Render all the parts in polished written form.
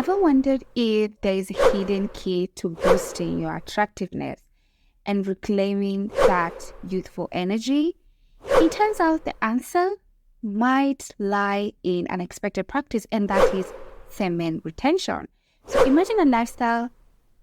Ever wondered if there is a hidden key to boosting your attractiveness and reclaiming that youthful energy? It turns out the answer might lie in an unexpected practice, and that is semen retention. So imagine a lifestyle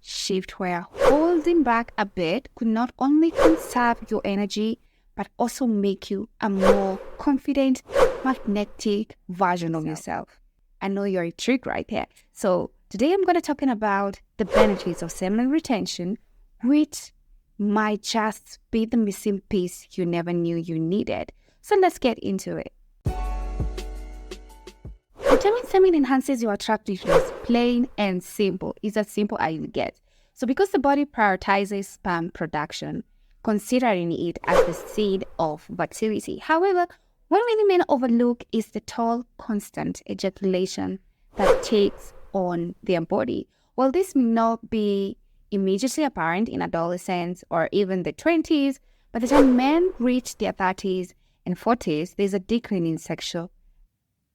shift where holding back a bit could not only conserve your energy, but also make you a more confident, magnetic version of yourself. I know you're intrigued right there. So today I'm going to talking about the benefits of semen retention, which might just be the missing piece you never knew you needed. So let's get into it. Retaining semen enhances your attractiveness, plain and simple. It's as simple as you get. So because the body prioritizes sperm production, considering it as the seed of fertility. However, what many men overlook is the tall, constant ejaculation that takes on their body. While this may not be immediately apparent in adolescence or even the 20s, by the time men reach their 30s and 40s, there's a decline in sexual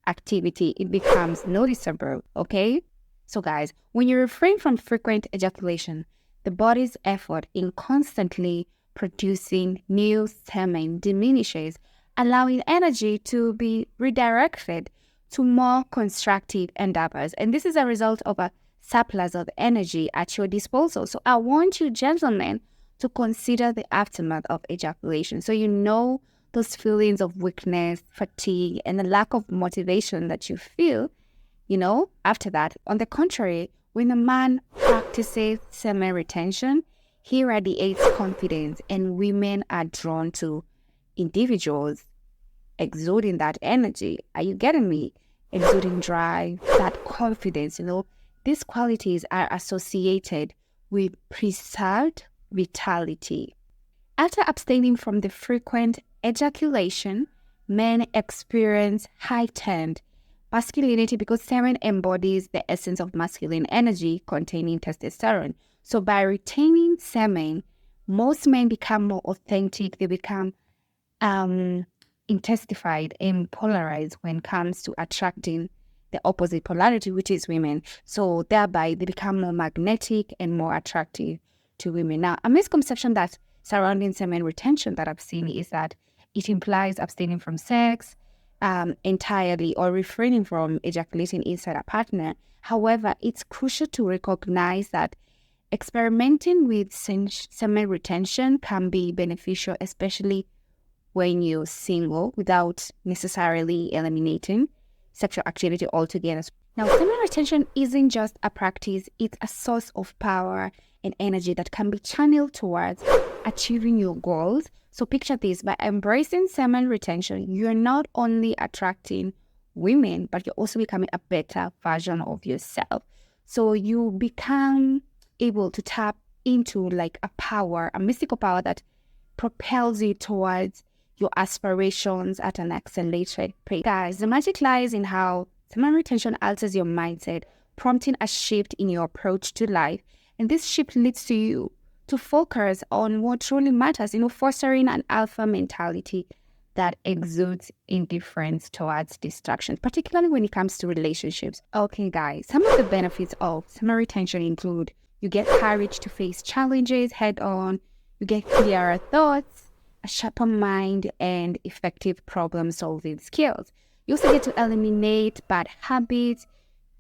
activity. It becomes noticeable, okay? So guys, when you refrain from frequent ejaculation, the body's effort in constantly producing new semen diminishes, allowing energy to be redirected to more constructive endeavors. And this is a result of a surplus of energy at your disposal. So I want you, gentlemen, to consider the aftermath of ejaculation. So you know those feelings of weakness, fatigue, and the lack of motivation that you feel, after that. On the contrary, when a man practices semen retention, he radiates confidence, and women are drawn to individuals exuding that energy. Are you getting me? Exuding drive, that confidence, these qualities are associated with preserved vitality. After abstaining from the frequent ejaculation, men experience heightened masculinity because semen embodies the essence of masculine energy containing testosterone. So by retaining semen, most men become more authentic. They become intensified and polarized when it comes to attracting the opposite polarity, which is women. So thereby they become more magnetic and more attractive to women. Now, a misconception that surrounding semen retention that I've seen is that it implies abstaining from sex entirely or refraining from ejaculating inside a partner. However, it's crucial to recognize that experimenting with semen retention can be beneficial, especially when you're single, without necessarily eliminating sexual activity altogether. Now, semen retention isn't just a practice, it's a source of power and energy that can be channeled towards achieving your goals. So picture this, by embracing semen retention, you're not only attracting women, but you're also becoming a better version of yourself. So you become able to tap into like a power, a mystical power that propels you towards your aspirations at an accelerated pace. Guys, the magic lies in how semen retention alters your mindset, prompting a shift in your approach to life. And this shift leads to you to focus on what truly matters, fostering an alpha mentality that exudes indifference towards distraction, particularly when it comes to relationships. Okay, guys, some of the benefits of semen retention include you get courage to face challenges head on, you get clearer thoughts, a sharper mind, and effective problem-solving skills. You also get to eliminate bad habits,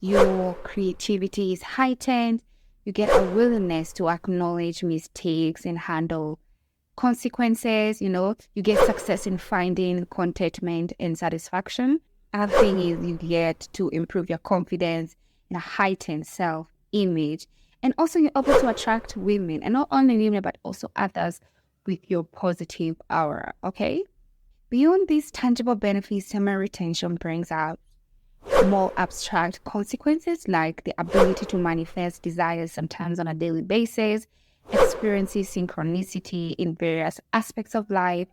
your creativity is heightened, you get a willingness to acknowledge mistakes and handle consequences, you get success in finding contentment and satisfaction. Another thing is you get to improve your confidence and a heightened self-image. And also you're able to attract women, and not only women, but also others with your positive aura, okay? Beyond these tangible benefits, semen retention brings out more abstract consequences, like the ability to manifest desires sometimes on a daily basis, experiences synchronicity in various aspects of life,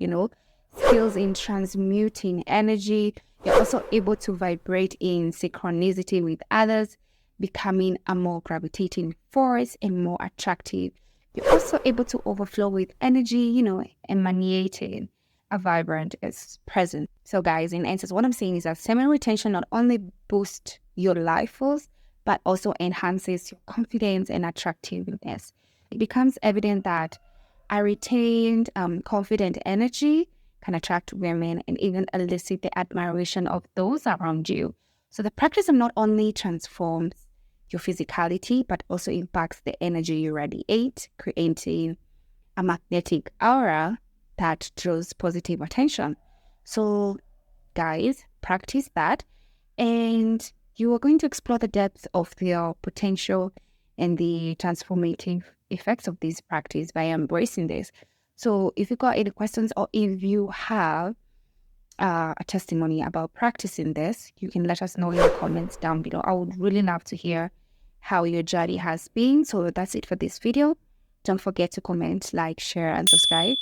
skills in transmuting energy. You're also able to vibrate in synchronicity with others, becoming a more gravitating force and more attractive. You're also able to overflow with energy, emanating a vibrant presence. So guys, in essence, what I'm saying is that semen retention not only boosts your life force, but also enhances your confidence and attractiveness. It becomes evident that a retained, confident energy can attract women and even elicit the admiration of those around you. So the practice of not only transforms your physicality, but also impacts the energy you radiate, creating a magnetic aura that draws positive attention. So, guys, practice that, and you are going to explore the depth of your potential and the transformative effects of this practice by embracing this. So, if you got any questions or if you have a testimony about practicing this, you can let us know in the comments down below. I would really love to hear how your journey has been. So that's it for this video. Don't forget to comment, like, share, and subscribe.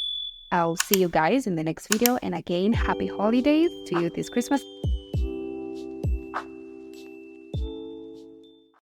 I'll see you guys in the next video. And again, happy holidays to you this Christmas.